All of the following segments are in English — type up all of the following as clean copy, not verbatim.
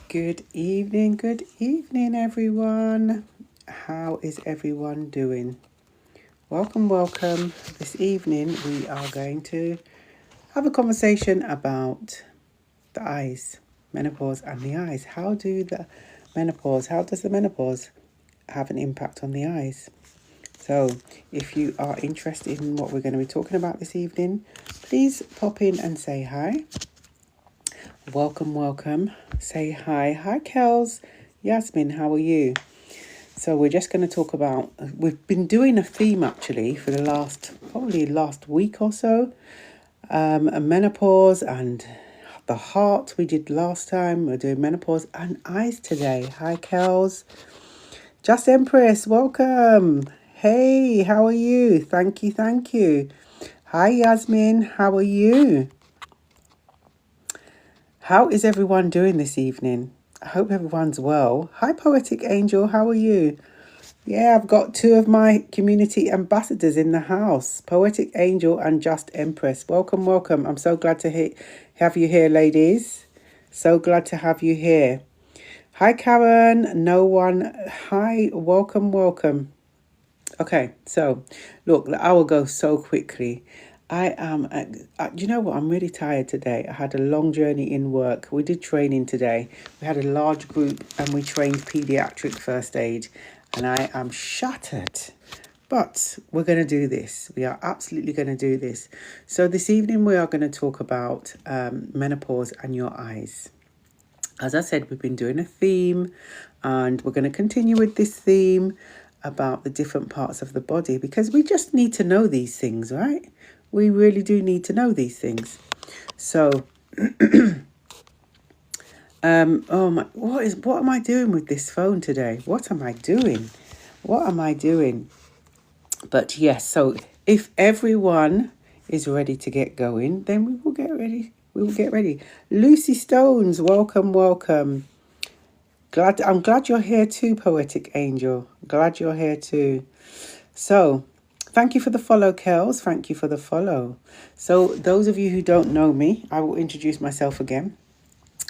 Good evening, everyone. How is everyone doing? Welcome. This evening, we are going to have a conversation about the eyes, menopause, and the eyes. How does the menopause have an impact on the eyes? So, if you are interested in what we're going to be talking about this evening, please pop in and say hi. Welcome. Say hi. Hi, Kels. Yasmin, how are you? So we're just going to talk about, we've been doing a theme actually for the last week or so. A menopause and the heart we did last time. We're doing menopause and eyes today. Hi, Kels. Just Empress, welcome. Hey, how are you? Thank you. Hi, Yasmin. How are you? How is everyone doing this evening? I hope everyone's well. Hi, Poetic Angel. How are you? Yeah, I've got two of my community ambassadors in the house, Poetic Angel and Just Empress. Welcome. I'm so glad to have you here, ladies. So glad to have you here. Hi, Karen. No one. Hi, welcome. Okay, so look, the hour goes so quickly. I am, you know what? I'm really tired today. I had a long journey in work. We did training today. We had a large group and we trained pediatric first aid, and I am shattered. But we're going to do this. We are absolutely going to do this. So this evening we are going to talk about menopause and your eyes. As I said, we've been doing a theme, and we're going to continue with this theme about the different parts of the body, because we just need to know these things, right? We really do need to know these things. So, oh my, what am I doing with this phone today? What am I doing? But yes, so if everyone is ready to get going, then we will get ready. Lucy Stones, welcome. I'm glad you're here too, Poetic Angel. Glad you're here too. So, thank you for the follow, Kels. Thank you for the follow. So, those of you who don't know me, I will introduce myself again.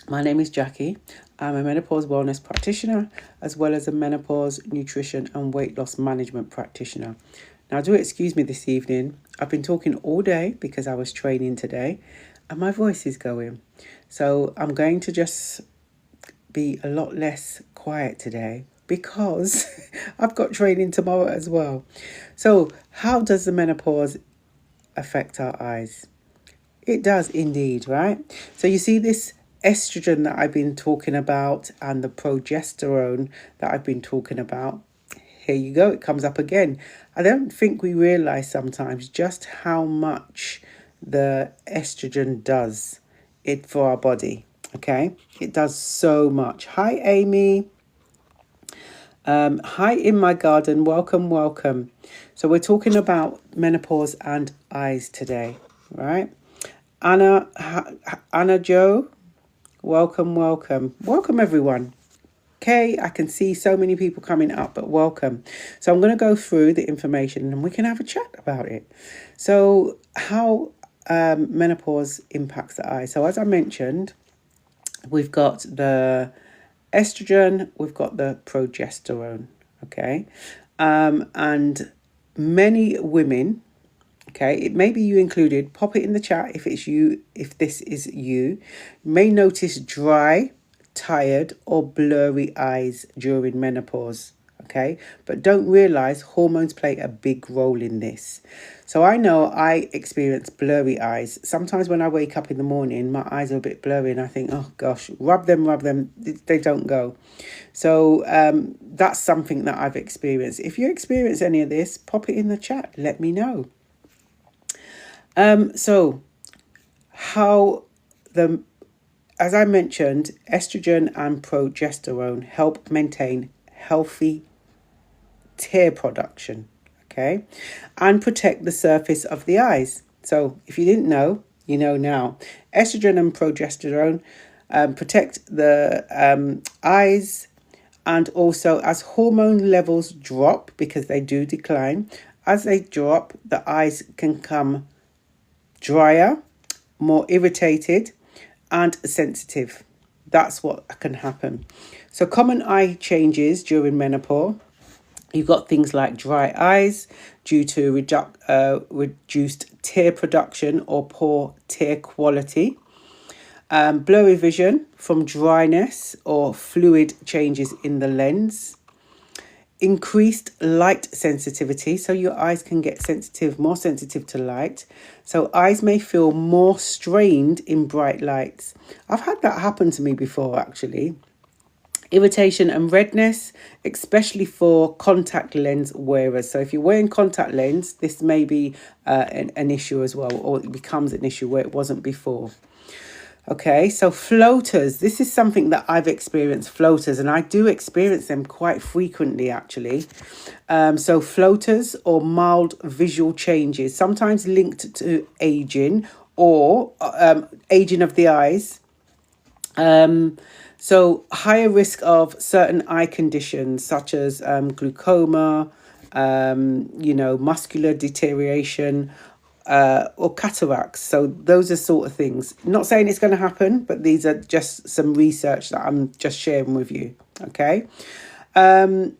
My name is Jackie. I'm a menopause wellness practitioner, as well as a menopause nutrition and weight loss management practitioner. Now, do excuse me this evening. I've been talking all day because I was training today, and my voice is going. So I'm going to just be a lot less quiet today because I've got training tomorrow as well. So how does the menopause affect our eyes? It does indeed, right? So you see this estrogen that I've been talking about and the progesterone that I've been talking about. Here you go, it comes up again. I don't think we realize sometimes just how much the estrogen does it for our body. Okay, it does so much. Hi, Amy. Hi, in my garden. Welcome. So we're talking about menopause and eyes today, right? Anna Joe. Welcome, everyone. Okay, I can see so many people coming up, but welcome. So I'm going to go through the information and we can have a chat about it. So how menopause impacts the eye. So as I mentioned, we've got the estrogen, we've got the progesterone, okay? And many women, okay, it may be you included, pop it in the chat if it's you, if this is you, may notice dry, tired or blurry eyes during menopause, okay? But don't realize hormones play a big role in this. So I know I experience blurry eyes. Sometimes when I wake up in the morning, my eyes are a bit blurry and I think, oh gosh, rub them, they don't go. So that's something that I've experienced. If you experience any of this, pop it in the chat, let me know. So how as I mentioned, estrogen and progesterone help maintain healthy tear production, okay, and protect the surface of the eyes. So if you didn't know, you know now. Estrogen and progesterone protect the eyes, and also as hormone levels drop, because they do decline, as they drop, the eyes can become drier, more irritated and sensitive. That's what can happen. So common eye changes during menopause. You've got things like dry eyes due to reduced tear production or poor tear quality. Blurry vision from dryness or fluid changes in the lens. Increased light sensitivity, so your eyes can get more sensitive to light. So eyes may feel more strained in bright lights. I've had that happen to me before, actually. Irritation and redness, especially for contact lens wearers. So if you're wearing contact lens, this may be an issue as well, or it becomes an issue where it wasn't before. Okay, so floaters. This is something that I've experienced, floaters, and I do experience them quite frequently, actually. So floaters or mild visual changes, sometimes linked to aging or aging of the eyes. So higher risk of certain eye conditions such as glaucoma, muscular deterioration, or cataracts. So those are sort of things. Not saying it's going to happen, but these are just some research that I'm just sharing with you. Okay. So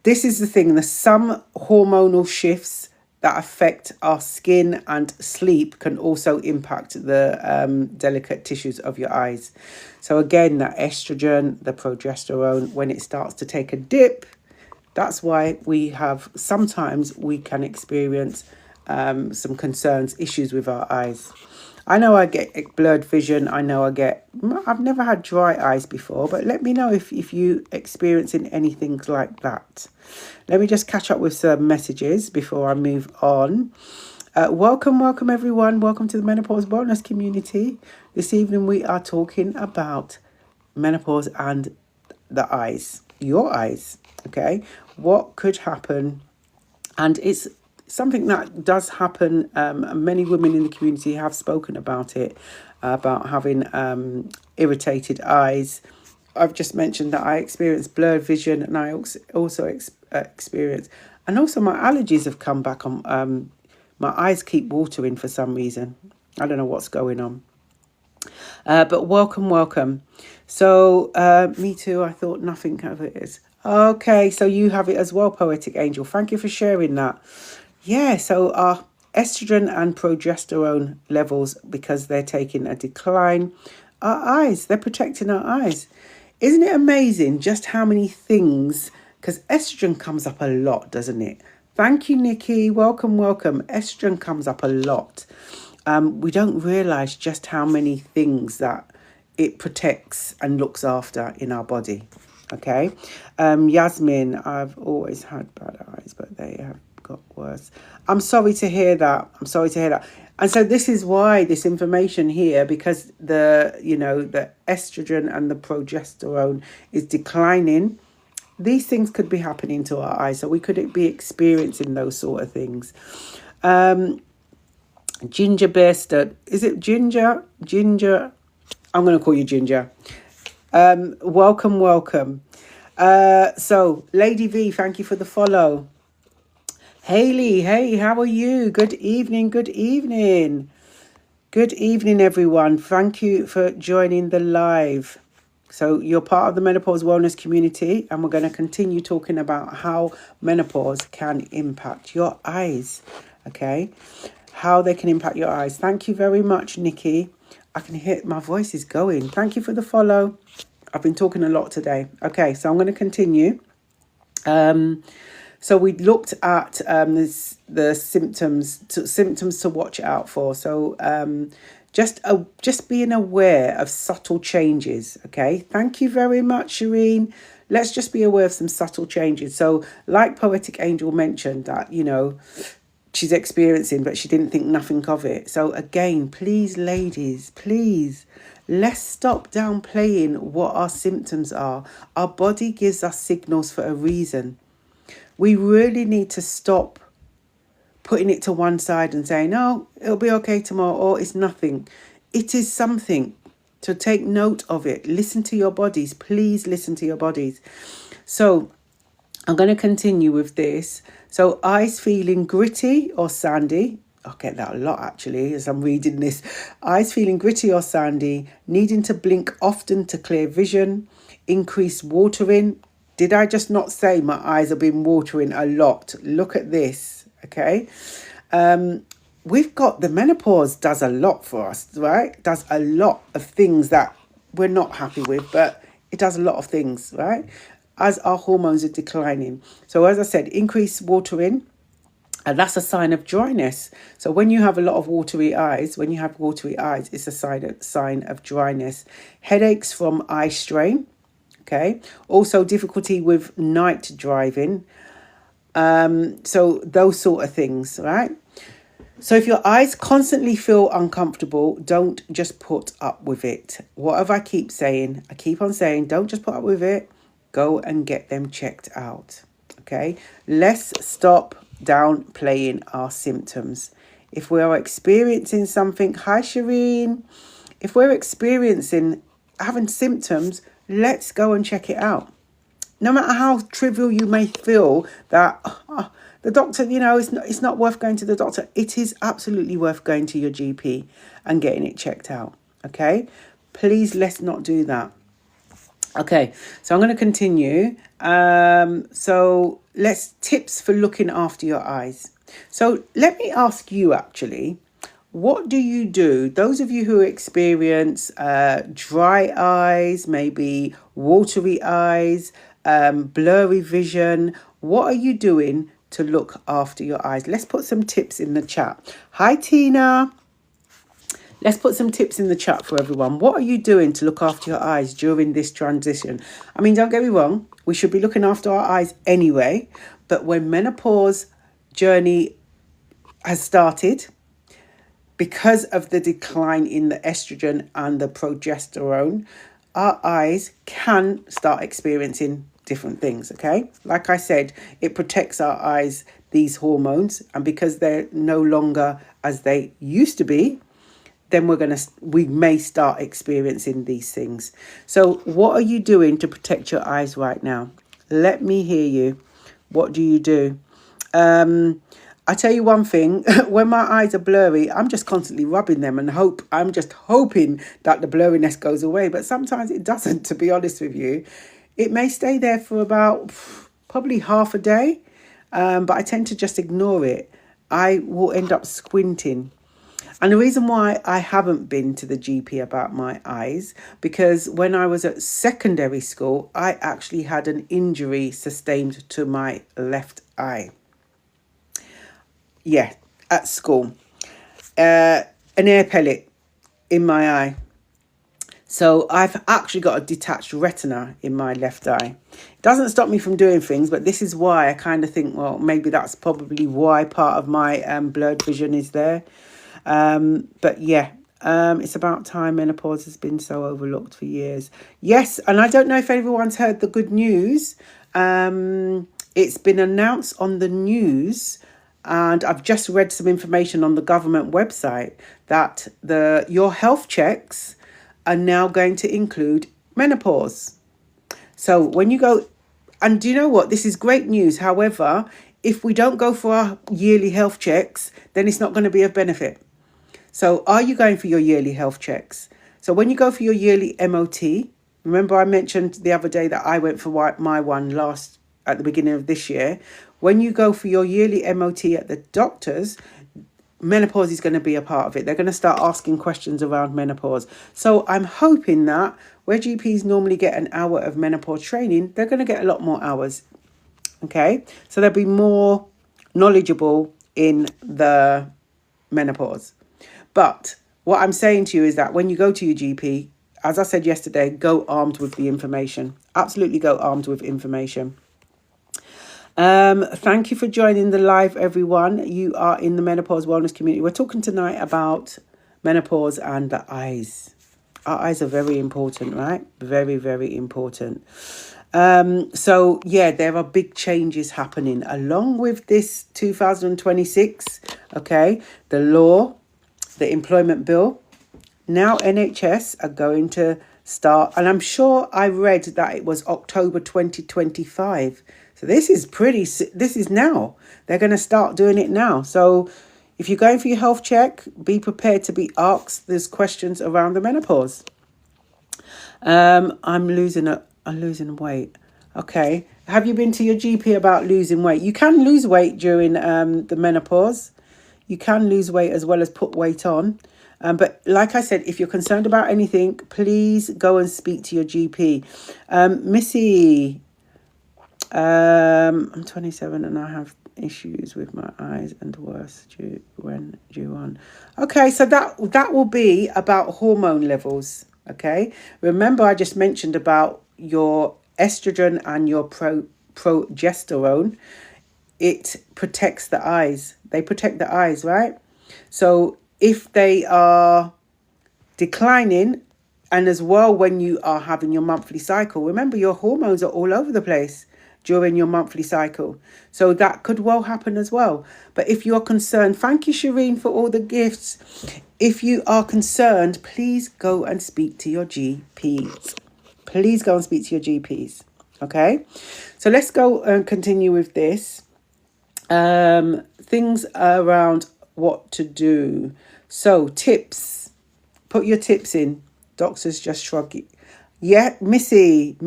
this is the thing, there's some hormonal shifts that affect our skin and sleep can also impact the delicate tissues of your eyes. So again, that estrogen, the progesterone, when it starts to take a dip, that's why sometimes we can experience some concerns, issues with our eyes. I know I get blurred vision. I've never had dry eyes before, but let me know if you experiencing anything like that. Let me just catch up with some messages before I move on. Welcome everyone. Welcome to the Menopause Wellness community. This evening we are talking about menopause and the eyes, your eyes. Okay, what could happen? And it's something that does happen. Many women in the community have spoken about it, about having irritated eyes. I've just mentioned that I experienced blurred vision, and I also experience, and also my allergies have come back on. My eyes keep watering for some reason. I don't know what's going on. But welcome. So me too. I thought nothing of it is. Okay, so you have it as well, Poetic Angel. Thank you for sharing that. Yeah, so our estrogen and progesterone levels, because they're taking a decline, our eyes, they're protecting our eyes. Isn't it amazing just how many things, because estrogen comes up a lot, doesn't it? Thank you, Nikki. Welcome. Estrogen comes up a lot. We don't realise just how many things that it protects and looks after in our body. Okay. Yasmin, I've always had bad eyes, but they have got worse. I'm sorry to hear that. And so this is why this information here, because the estrogen and the progesterone is declining, these things could be happening to our eyes. So we could be experiencing those sort of things. Ginger Bearstud. Is it Ginger? Ginger. I'm going to call you Ginger. Welcome. So Lady V, thank you for the follow. Haley, hey, how are you? Good evening, everyone. Thank you for joining the live. So you're part of the Menopause Wellness community, and we're going to continue talking about how menopause can impact your eyes. Okay, how they can impact your eyes. Thank you very much, Nikki. I can hear my voice is going. Thank you for the follow. I've been talking a lot today. Okay, so I'm going to continue. So we looked at the symptoms to watch out for. So just being aware of subtle changes. Okay, thank you very much, Shireen. Let's just be aware of some subtle changes. So like Poetic Angel mentioned that, she's experiencing, but she didn't think nothing of it. So again, please, ladies, let's stop downplaying what our symptoms are. Our body gives us signals for a reason. We really need to stop putting it to one side and saying, "No, it'll be okay tomorrow," or "It's nothing." It is something. So take note of it. Listen to your bodies. Please listen to your bodies. So I'm going to continue with this. So eyes feeling gritty or sandy. I get that a lot actually as I'm reading this. Eyes feeling gritty or sandy, needing to blink often to clear vision, increased watering. Did I just not say my eyes have been watering a lot? Look at this, okay? We've got the menopause does a lot for us, right? Does a lot of things that we're not happy with, but it does a lot of things, right? As our hormones are declining. So as I said, increased watering, and that's a sign of dryness. So when you have a lot of watery eyes, it's a sign of dryness. Headaches from eye strain, okay? Also difficulty with night driving. So those sort of things, right? So if your eyes constantly feel uncomfortable, don't just put up with it. Whatever I keep saying, I keep on saying, don't just put up with it. Go and get them checked out, okay? Let's stop downplaying our symptoms. If we are experiencing something, hi Shireen, if we're experiencing having symptoms, let's go and check it out. No matter how trivial you may feel that the doctor, it's not worth going to the doctor. It is absolutely worth going to your GP and getting it checked out. Okay, please let's not do that. Okay, so I'm going to continue. So let's tips for looking after your eyes. So let me ask you actually, what do you do? Those of you who experience dry eyes, maybe watery eyes, blurry vision, what are you doing to look after your eyes? Let's put some tips in the chat. Hi, Tina. Let's put some tips in the chat for everyone. What are you doing to look after your eyes during this transition? I mean, don't get me wrong. We should be looking after our eyes anyway. But when menopause journey has started, because of the decline in the estrogen and the progesterone, our eyes can start experiencing different things, okay? Like I said, it protects our eyes, these hormones, and because they're no longer as they used to be, then we may start experiencing these things. So what are you doing to protect your eyes right now? Let me hear you. What do you do? I tell you one thing, when my eyes are blurry, I'm just constantly rubbing them and I'm just hoping that the blurriness goes away. But sometimes it doesn't, to be honest with you. It may stay there for about probably half a day, but I tend to just ignore it. I will end up squinting. And the reason why I haven't been to the GP about my eyes, because when I was at secondary school, I actually had an injury sustained to my left eye. Yeah, at school. An air pellet in my eye. So I've actually got a detached retina in my left eye. It doesn't stop me from doing things, but this is why I kind of think, well, maybe that's probably why part of my blurred vision is there. But yeah, it's about time. Menopause has been so overlooked for years. Yes, and I don't know if everyone's heard the good news. It's been announced on the news, and I've just read some information on the government website that your health checks are now going to include menopause. So when you go, and do you know what? This is great news. However, if we don't go for our yearly health checks, then it's not going to be of benefit. So are you going for your yearly health checks? So when you go for your yearly MOT, remember I mentioned the other day that I went for my one at the beginning of this year. When you go for your yearly MOT at the doctors, menopause is going to be a part of it. They're going to start asking questions around menopause. So I'm hoping that where GPs normally get an hour of menopause training, they're going to get a lot more hours. Okay, so they'll be more knowledgeable in the menopause. But what I'm saying to you is that when you go to your GP, as I said yesterday, go armed with the information. Absolutely go armed with information. Thank you for joining the live, everyone. You are in the Menopause Wellness community. We're talking tonight about menopause and the eyes. Our eyes are very important, right? Very, very important. So yeah, there are big changes happening along with this 2026. Okay, the law, the employment bill. Now NHS are going to start, and I'm sure I read that it was October 2025. So this is now. They're going to start doing it now. So If you're going for your health check, be prepared to be asked these questions around the menopause. I'm losing weight. Okay. Have you been to your GP about losing weight? You can lose weight during the menopause. You can lose weight as well as put weight on. But like I said, if you're concerned about anything, please go and speak to your GP. Missy, I'm 27 and I have issues with my eyes and worse due on. Okay, so that will be about hormone levels. Okay, remember I just mentioned about your estrogen and your progesterone. It protects the eyes. They protect the eyes, right? So if they are declining, and as well when you are having your monthly cycle, remember your hormones are all over the place during your monthly cycle. So that could well happen as well. But if you're concerned, thank you, Shireen, for all the gifts. If you are concerned, please go and speak to your GPs. Please go and speak to your GPs. Okay? So let's go and continue with this. Things around what to do. So tips. Put your tips in. Doctors just shrug it. Yeah, Missy.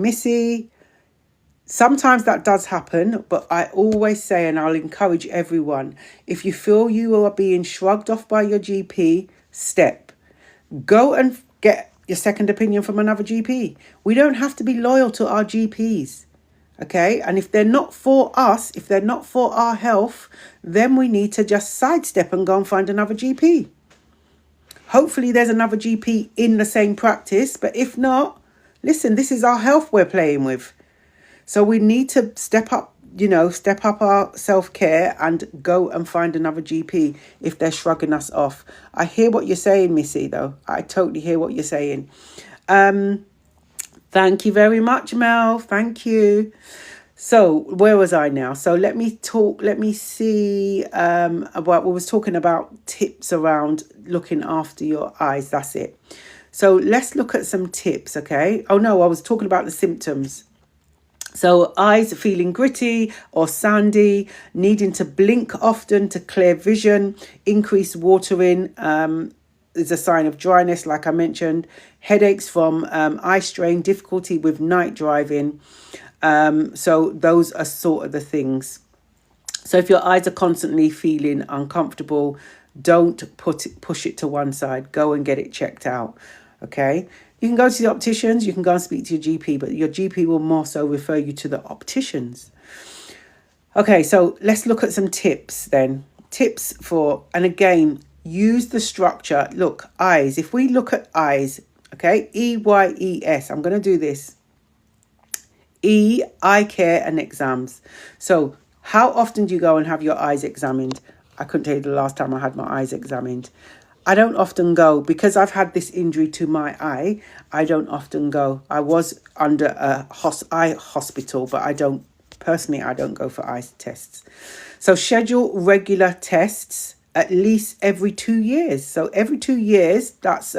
Sometimes that does happen, but I always say, and I'll encourage everyone, if you feel you are being shrugged off by your GP, go and get your second opinion from another GP. We don't have to be loyal to our GPs. Okay, and if they're not for us, if they're not for our health, then we need to just sidestep and go and find another GP. Hopefully there's another GP in the same practice, but if not, listen, this is our health we're playing with. So we need to step up our self-care and go and find another GP if they're shrugging us off. I hear what you're saying, Missy, though. I totally hear what you're saying. Thank you very much, Mel. Thank you. So where was I now? So let me see about, we was talking about tips around looking after your eyes. That's it. So let's look at some tips, okay? Oh no, I was talking about the symptoms. So eyes feeling gritty or sandy, needing to blink often to clear vision, increased watering is a sign of dryness, like I mentioned, headaches from eye strain, difficulty with night driving. So those are sort of the things. So if your eyes are constantly feeling uncomfortable, don't push it to one side. Go and get it checked out. Okay. You can go to the opticians, you can go and speak to your GP, but your GP will more so refer you to the opticians. Okay, so let's look at some tips then. Tips for, and again, use the structure. Look, eyes. If we look at eyes, okay, EYES, I'm going to do this. Eye care and exams. So how often do you go and have your eyes examined? I couldn't tell you the last time I had my eyes examined. I don't often go because I've had this injury to my eye. I don't often go. I was under a eye hospital, but I don't go for eye tests. So schedule regular tests at least every 2 years. So every 2 years, that's,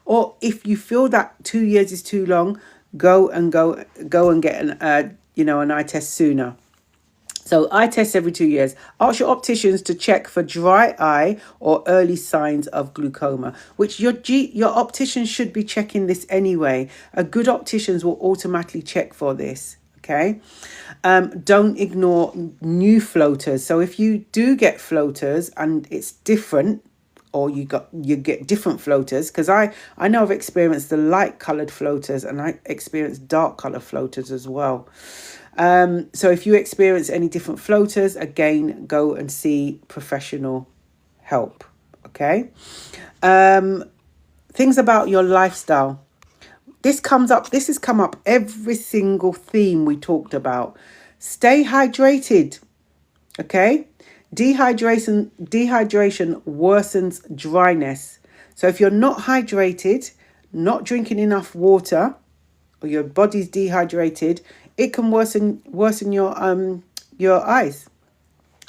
or if you feel that 2 years is too long, go and get an eye test sooner. So eye tests every 2 years. Ask your opticians to check for dry eye or early signs of glaucoma, which your optician should be checking this anyway. A good opticians will automatically check for this. Okay. Don't ignore new floaters. So if you do get floaters and it's different, or you get different floaters, because I know I've experienced the light coloured floaters and I experienced dark coloured floaters as well. So if you experience any different floaters, again, go and see professional help. Okay. Things about your lifestyle. This has come up every single theme we talked about. Stay hydrated. Okay. Dehydration worsens dryness. So if you're not hydrated, not drinking enough water, or your body's dehydrated, it can worsen your eyes.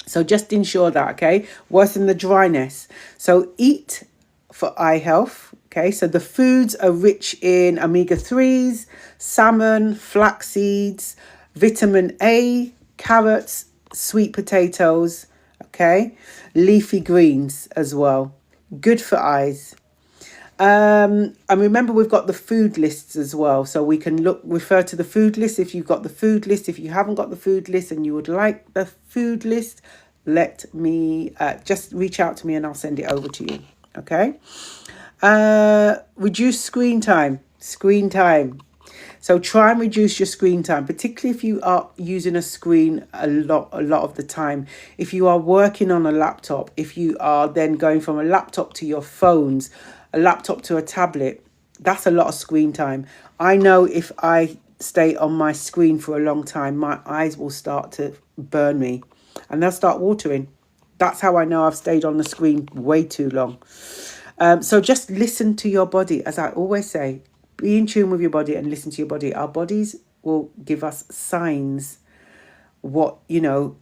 So just ensure that, okay? Worsen the dryness. So eat for eye health, okay? So the foods are rich in omega-3s, salmon, flax seeds, vitamin A, carrots, sweet potatoes, okay? leafy greens as well. Good for eyes. And remember, we've got the food lists as well, so we can refer to the food list if you've got the food list. If you haven't got the food list and you would like the food list, let me just reach out to me and I'll send it over to you. Okay. Reduce screen time. So try and reduce your screen time, particularly if you are using a screen a lot of the time. If you are working on a laptop, if you are then going from a laptop to your phones, a laptop to a tablet, that's a lot of screen time. I know if I stay on my screen for a long time, my eyes will start to burn me and they'll start watering. That's how I know I've stayed on the screen way too long. So just listen to your body. As I always say, be in tune with your body and listen to your body. Our bodies will give us signs what, to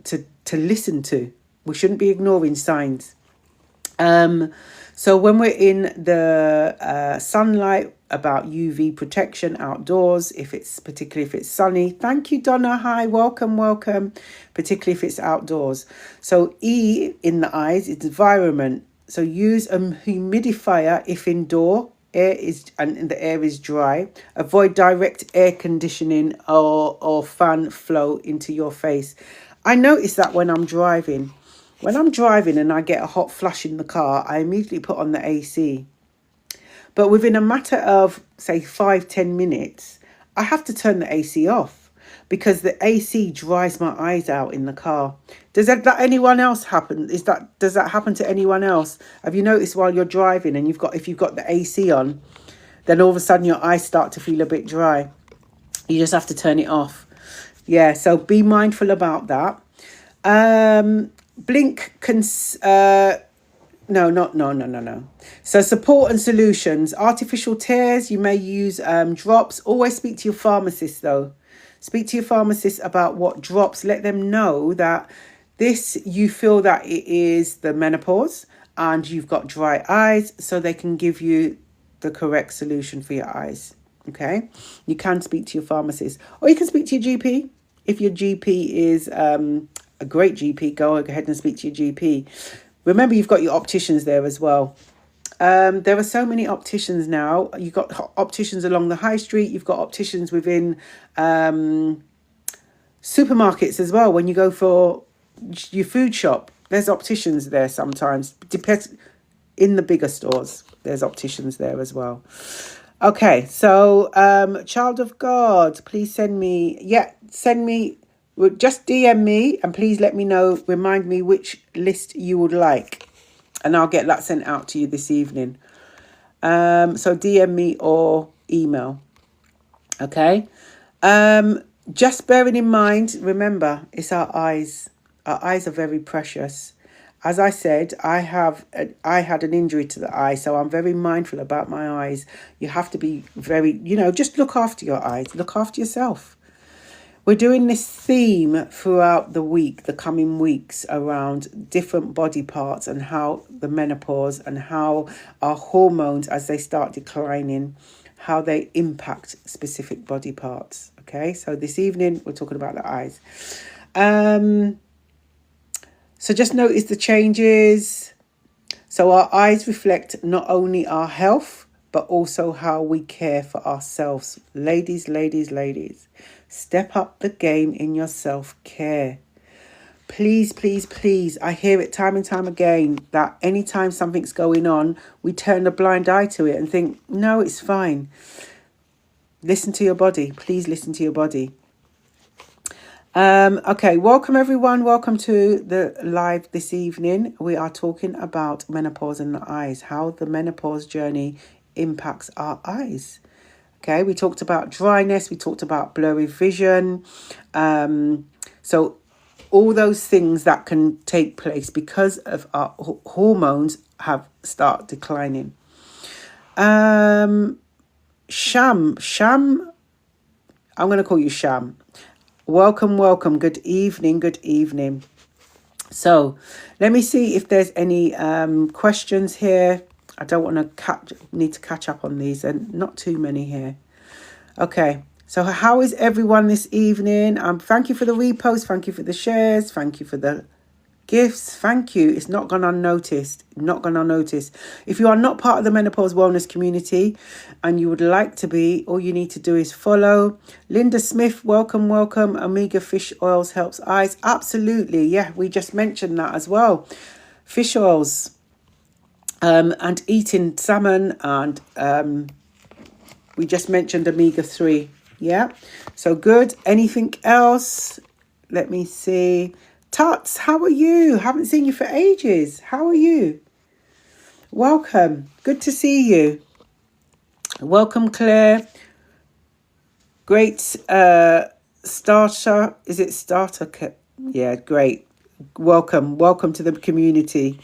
listen to. We shouldn't be ignoring signs. So when we're in the sunlight, about UV protection outdoors, particularly if it's sunny. Thank you, Donna. Hi, welcome. Particularly if it's outdoors. So E in the eyes is environment. So use a humidifier if indoor and the air is dry. Avoid direct air conditioning or fan flow into your face. I notice that when I'm driving. When I'm driving and I get a hot flush in the car, I immediately put on the AC. But within a matter of, say, 5-10 minutes, I have to turn the AC off because the AC dries my eyes out in the car. Does that anyone else happen? Does that happen to anyone else? Have you noticed while you're driving and if you've got the AC on, then all of a sudden your eyes start to feel a bit dry? You just have to turn it off. Yeah, so be mindful about that. Blink No. So support and solutions. Artificial tears, you may use drops. Always speak to your pharmacist though. Speak to your pharmacist about what drops. Let them know that you feel that it is the menopause and you've got dry eyes, so they can give you the correct solution for your eyes. Okay? You can speak to your pharmacist, or you can speak to your GP. If your GP is a great GP, go ahead and speak to your GP. Remember, you've got your opticians there as well. There are so many opticians now. You've got opticians along the high street. You've got opticians within supermarkets as well. When you go for your food shop, there's opticians there sometimes. Depends. In the bigger stores, there's opticians there as well. Okay, so child of God, please send me. Just DM me and please let me know, remind me which list you would like. And I'll get that sent out to you this evening. So DM me or email. Okay. Just bearing in mind, remember, it's our eyes. Our eyes are very precious. As I said, I had an injury to the eye, so I'm very mindful about my eyes. You have to be very, just look after your eyes. Look after yourself. We're doing this theme throughout the week, the coming weeks, around different body parts and how the menopause and how our hormones, as they start declining, how they impact specific body parts. Okay, so this evening we're talking about the eyes. So just notice the changes. So our eyes reflect not only our health, but also how we care for ourselves. Ladies. Step up the game in your self-care. Please. I hear it time and time again that anytime something's going on, we turn a blind eye to it and think, no, it's fine. Listen to your body. Please listen to your body. Okay, welcome everyone. Welcome to the live this evening. We are talking about menopause and the eyes, how the menopause journey impacts our eyes. Okay, we talked about dryness, we talked about blurry vision. So all those things that can take place because of our hormones start declining. Sham, I'm going to call you Sham. Welcome. Good evening. So let me see if there's any questions here. I don't want to need to catch up on these, and not too many here. Okay, so how is everyone this evening? Thank you for the repost, thank you for the shares, thank you for the Gifts, thank you. It's not gone unnoticed. Not gone unnoticed. If you are not part of the Menopause Wellness community and you would like to be, all you need to do is follow. Linda Smith, welcome, welcome. Omega Fish Oils helps eyes. Absolutely. Yeah, we just mentioned that as well. Fish oils and eating salmon, and we just mentioned omega-3. Yeah, so good. Anything else? Let me see. Tuts, how are you? Haven't seen you for ages. How are you? Welcome. Good to see you. Welcome, Claire. Great starter. Is it starter? Yeah, great. Welcome. Welcome to the community.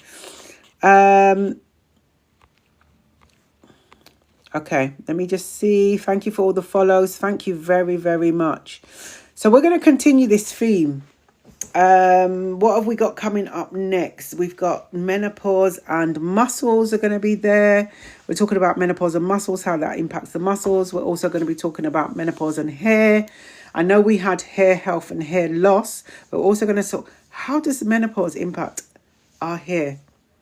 Okay, let me just see. Thank you for all the follows. Thank you very, very much. So we're going to continue this theme. What have we got coming up next? We've got menopause and muscles are going to be there. We're talking about menopause and muscles, how that impacts the muscles. We're also going to be talking about menopause and hair. I know we had hair health and hair loss, but we're also going to talk, how does menopause impact our hair?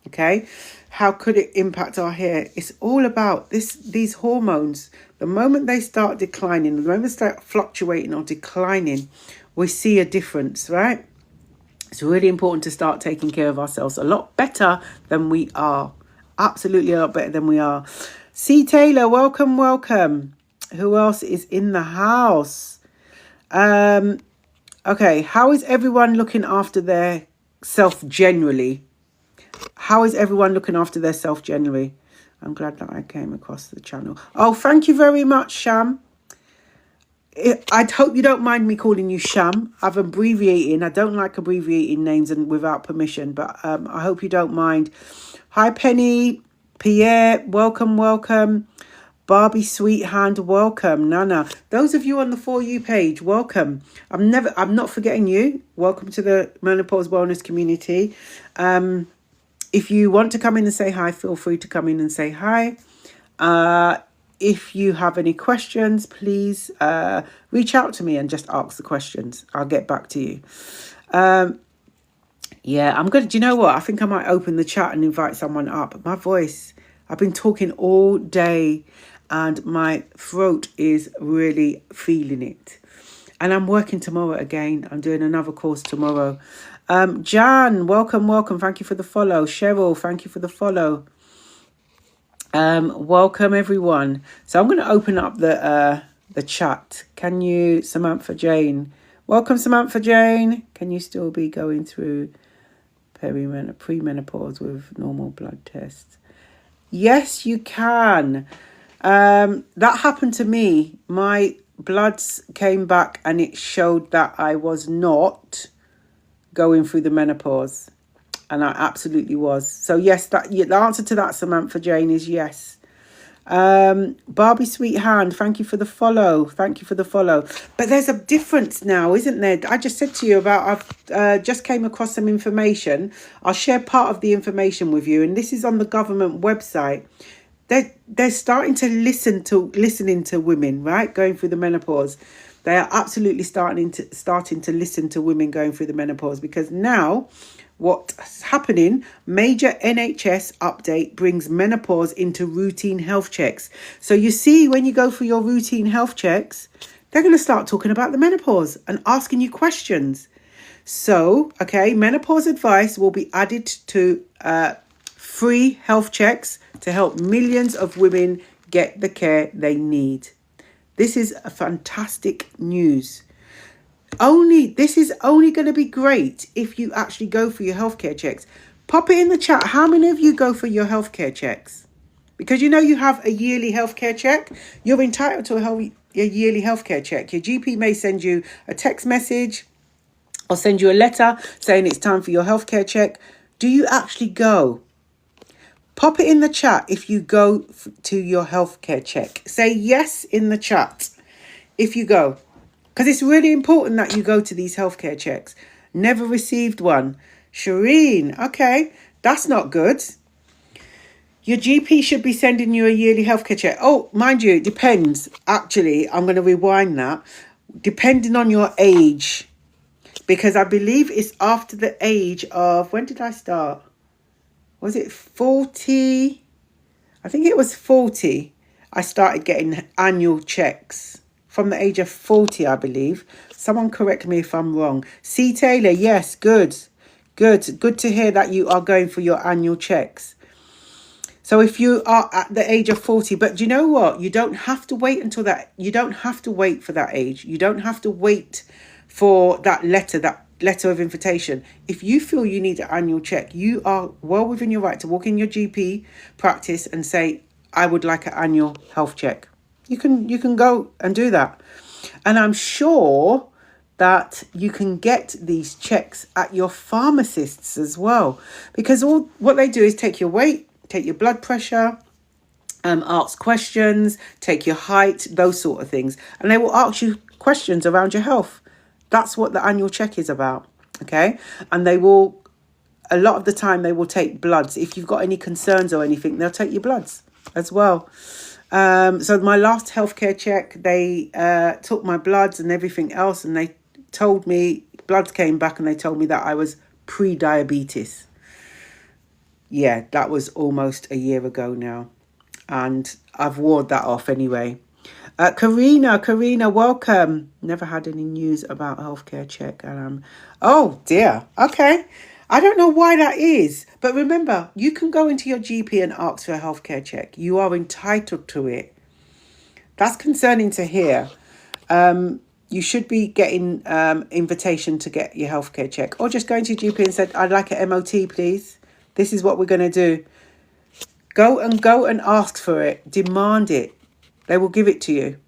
Okay, how could it impact our hair? It's all about these hormones. The moment they start declining, the moment they start fluctuating or declining, we see a difference, right? It's really important to start taking care of ourselves a lot better than we are. Absolutely a lot better than we are. C. Taylor, welcome, welcome. Who else is in the house? Okay, how is everyone looking after their self generally? How is everyone looking after their self generally? I'm glad that I came across the channel. Oh, thank you very much, Sham. I hope you don't mind me calling you Sham. I'm abbreviating. I don't like abbreviating names and without permission, but I hope you don't mind. Hi, Penny, Pierre, welcome, welcome. Barbie Sweethand, welcome. Nana, those of you on the For You page, welcome. I'm not forgetting you. Welcome to the Menopause Wellness community. If you want to come in and say hi, feel free to come in and say hi. If you have any questions, please reach out to me and just ask the questions. I'll get back to you. Yeah, I'm good. Do you know what? I think I might open the chat and invite someone up. My voice, I've been talking all day and my throat is really feeling it. And I'm working tomorrow again. I'm doing another course tomorrow. Jan, welcome, welcome. Thank you for the follow. Cheryl, thank you for the follow. Welcome everyone. So I'm going to open up the chat. Can you, Samantha Jane? Welcome, Samantha Jane. Can you still be going through premenopause with normal blood tests? Yes, you can. That happened to me. My bloods came back and it showed that I was not going through the menopause, and I absolutely was. So yes, the answer to that, Samantha Jane, is yes. Barbie Sweethand, thank you for the follow. Thank you for the follow. But there's a difference now, isn't there? I just said to you about, I've just came across some information. I'll share part of the information with you, and this is on the government website. They're starting to listening to women, right, going through the menopause. They are absolutely starting to listen to women going through the menopause, because now what's happening, major NHS update brings menopause into routine health checks. So you see, when you go for your routine health checks, they're going to start talking about the menopause and asking you questions. So, okay, menopause advice will be added to free health checks to help millions of women get the care they need. This is a fantastic news. This is only going to be great if you actually go for your healthcare checks. Pop it in the chat. How many of you go for your healthcare checks? Because you know you have a yearly healthcare check. You're entitled to a yearly healthcare check. Your GP may send you a text message or send you a letter saying it's time for your healthcare check. Do you actually go? Pop it in the chat if you go to your healthcare check. Say yes in the chat if you go. Because it's really important that you go to these healthcare checks. Never received one. Shireen, okay, that's not good. Your GP should be sending you a yearly healthcare check. Oh, mind you, it depends. Actually, I'm going to rewind that. Depending on your age. because I believe it's after the age of, when did I start? Was it 40? I think it was 40. I started getting annual checks from the age of 40, I believe. Someone correct me if I'm wrong. C. Taylor, yes, good. Good to hear that you are going for your annual checks. So if you are at the age of 40, but do you know what? You don't have to wait until that. You don't have to wait for that age. You don't have to wait for that letter of invitation. If you feel you need an annual check, you are well within your right to walk in your GP practice and say, I would like an annual health check. You can go and do that. And I'm sure that you can get these checks at your pharmacists as well, because all what they do is take your weight, take your blood pressure, ask questions, take your height, those sort of things. And they will ask you questions around your health. That's what the annual check is about. Okay. And they will, a lot of the time, they will take bloods. If you've got any concerns or anything, they'll take your bloods as well. So my last healthcare check, they took my bloods and everything else. And they told me, bloods came back and they told me that I was pre-diabetes. Yeah, that was almost a year ago now. And I've warded that off anyway. Karina, welcome. Never had any news about healthcare check. Oh dear. Okay. I don't know why that is. But remember, you can go into your GP and ask for a healthcare check. You are entitled to it. That's concerning to hear. You should be getting invitation to get your healthcare check. Or just going to your GP and said, I'd like an MOT, please. This is what we're going to do. Go and ask for it. Demand it. They will give it to you.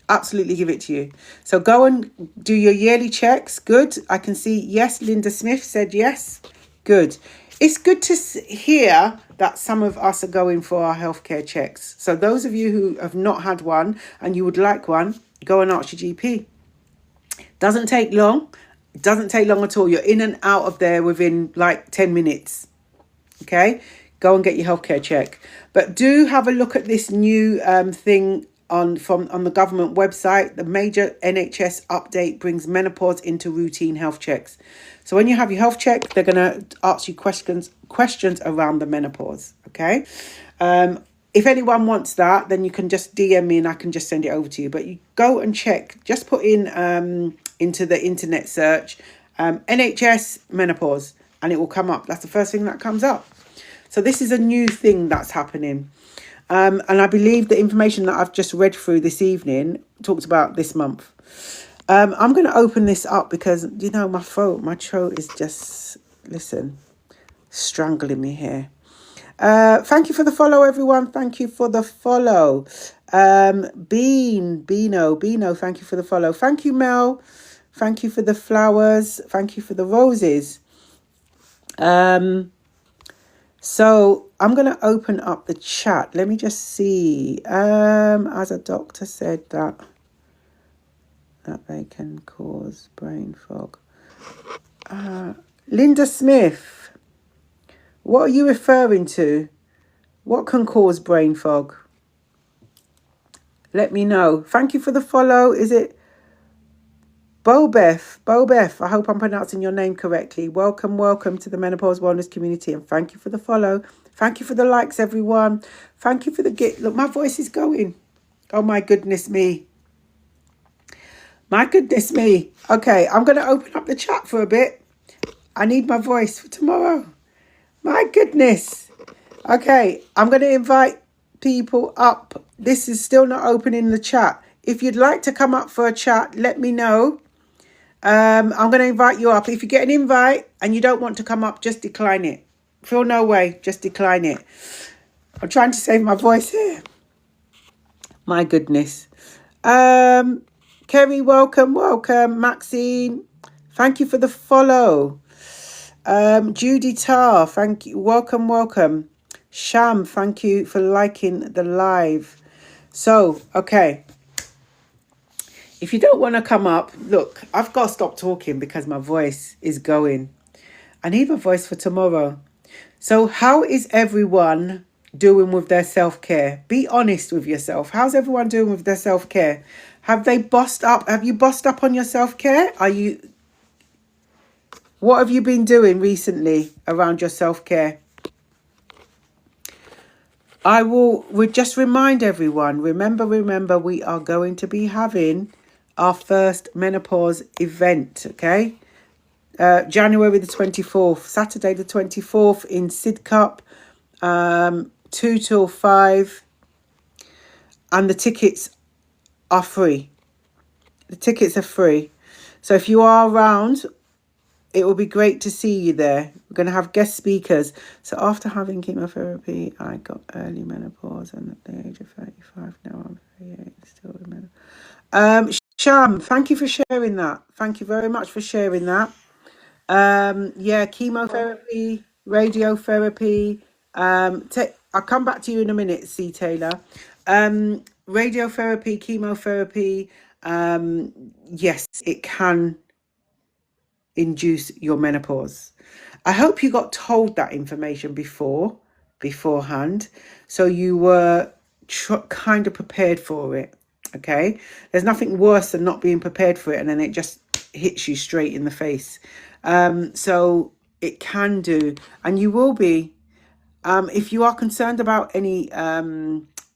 Absolutely give it to you. So go and do your yearly checks. Good. I can see, yes, Linda Smith said yes. Good. It's good to hear that some of us are going for our healthcare checks. So those of you who have not had one and you would like one, go and ask your GP. Doesn't take long. It doesn't take long at all. You're in and out of there within like 10 minutes. Okay? Go and get your healthcare check. But do have a look at this new thing on the government website. The major NHS update brings menopause into routine health checks. So when you have your health check, they're going to ask you questions around the menopause. Okay? If anyone wants that, then you can just DM me and I can just send it over to you. But you go and check. Just put in into the internet search NHS menopause and it will come up. That's the first thing that comes up. So this is a new thing that's happening. And I believe the information that I've just read through this evening talks about this month. I'm going to open this up because, you know, my throat is just, listen, strangling me here. Thank you for the follow, everyone. Thank you for the follow. Bino, thank you for the follow. Thank you, Mel. Thank you for the flowers. Thank you for the roses. So I'm going to open up the chat. Let me just see. As a doctor said that they can cause brain fog. Linda Smith, what are you referring to? What can cause brain fog? Let me know. Thank you for the follow. Is it Bobeth, I hope I'm pronouncing your name correctly. Welcome to the Menopause Wellness community and thank you for the follow. Thank you for the likes, everyone. Thank you for the gift. Look, my voice is going. Oh, my goodness me. Okay, I'm going to open up the chat for a bit. I need my voice for tomorrow. My goodness. Okay, I'm going to invite people up. This is still not open in the chat. If you'd like to come up for a chat, let me know. I'm going to invite you up. If you get an invite and you don't want to come up, just decline it. Feel no way, just decline it. I'm trying to save my voice here. My goodness. Kerry, welcome. Maxine, thank you for the follow. Judy Tarr, thank you. Welcome. Sham, thank you for liking the live. So, okay. If you don't want to come up, look, I've got to stop talking because my voice is going. I need my voice for tomorrow. So how is everyone doing with their self-care? Be honest with yourself. How's everyone doing with their self-care? Have you bossed up on your self-care? Are you What have you been doing recently around your self-care? I would just remind everyone, remember, we are going to be having our first menopause event, okay? January the 24th, Saturday the 24th in Sidcup, 2 till 5. And the tickets are free. The tickets are free. So if you are around, it will be great to see you there. We're going to have guest speakers. So after having chemotherapy, I got early menopause, and at the age of 35 now I'm 38, still in menopause. Sham, thank you for sharing that. Thank you very much for sharing that. Yeah, chemotherapy, radiotherapy. I'll come back to you in a minute, C. Taylor. Radiotherapy, chemotherapy. Yes, it can induce your menopause. I hope you got told that information beforehand, so you were kind of prepared for it. Okay, there's nothing worse than not being prepared for it and then it just hits you straight in the face. So it can do, and you will be. If you are concerned about any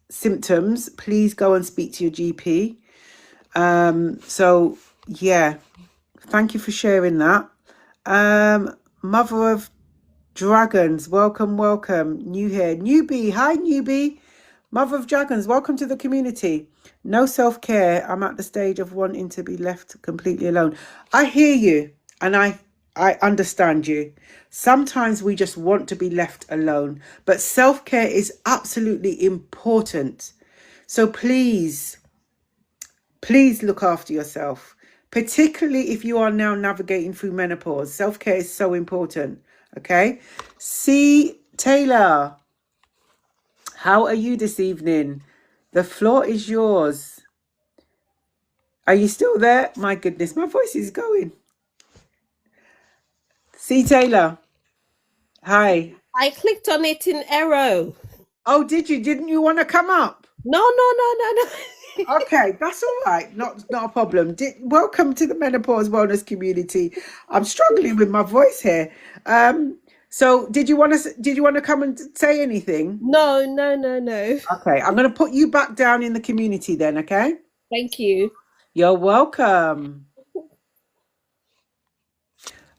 symptoms, please go and speak to your GP. So yeah, thank you for sharing that. Mother of Dragons, welcome, new here. Newbie, hi Newbie. Mother of Dragons, welcome to the community. No self-care. I'm at the stage of wanting to be left completely alone. I hear you, and I understand you. Sometimes we just want to be left alone, but self-care is absolutely important. So please look after yourself, particularly if you are now navigating through menopause. Self-care is so important. Okay. C. Taylor, how are you this evening? The floor is yours. Are you still there? My goodness, my voice is going. C. Taylor, hi. I clicked on it in error. Oh, did you? Didn't you want to come up? No. Okay, that's all right. Not a problem. Welcome to the menopause wellness community. I'm struggling with my voice here. So did you want to come and say anything? No. Okay, I'm going to put you back down in the community then, okay? Thank you. You're welcome.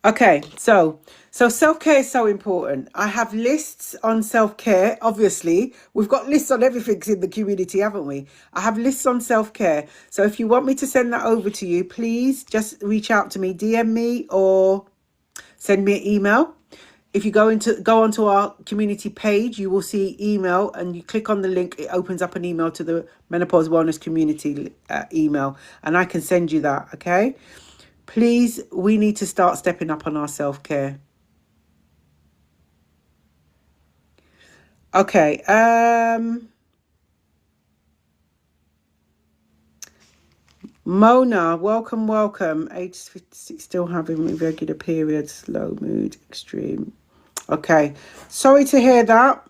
Okay, so self-care is so important. I have lists on self-care. Obviously, we've got lists on everything in the community, haven't we? I have lists on self-care. So if you want me to send that over to you, please just reach out to me, DM me, or send me an email. If you go onto our community page, you will see email, and you click on the link. It opens up an email to the Menopause Wellness Community email, and I can send you that. Okay. Please, we need to start stepping up on our self-care. Okay. Mona, welcome. Age 56, still having irregular periods, low mood, extreme. Okay. Sorry to hear that.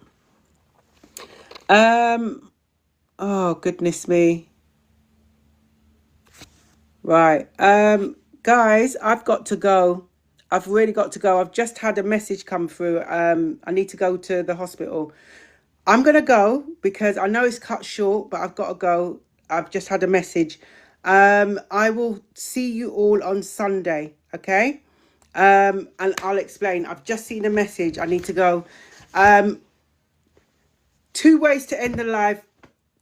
Oh, goodness me. Right. Guys, I've got to go. I've really got to go. I've just had a message come through. I need to go to the hospital. I'm going to go because I know it's cut short, but I've got to go. I've just had a message. I will see you all on Sunday, okay? And I'll explain. I've just seen a message. I need to go. 2 ways to end the live.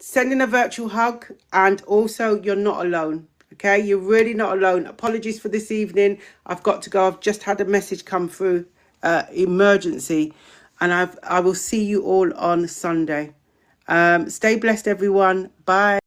Sending a virtual hug, and also you're not alone. Okay, you're really not alone. Apologies for this evening. I've got to go. I've just had a message come through, emergency, and I will see you all on Sunday. Stay blessed, everyone. Bye.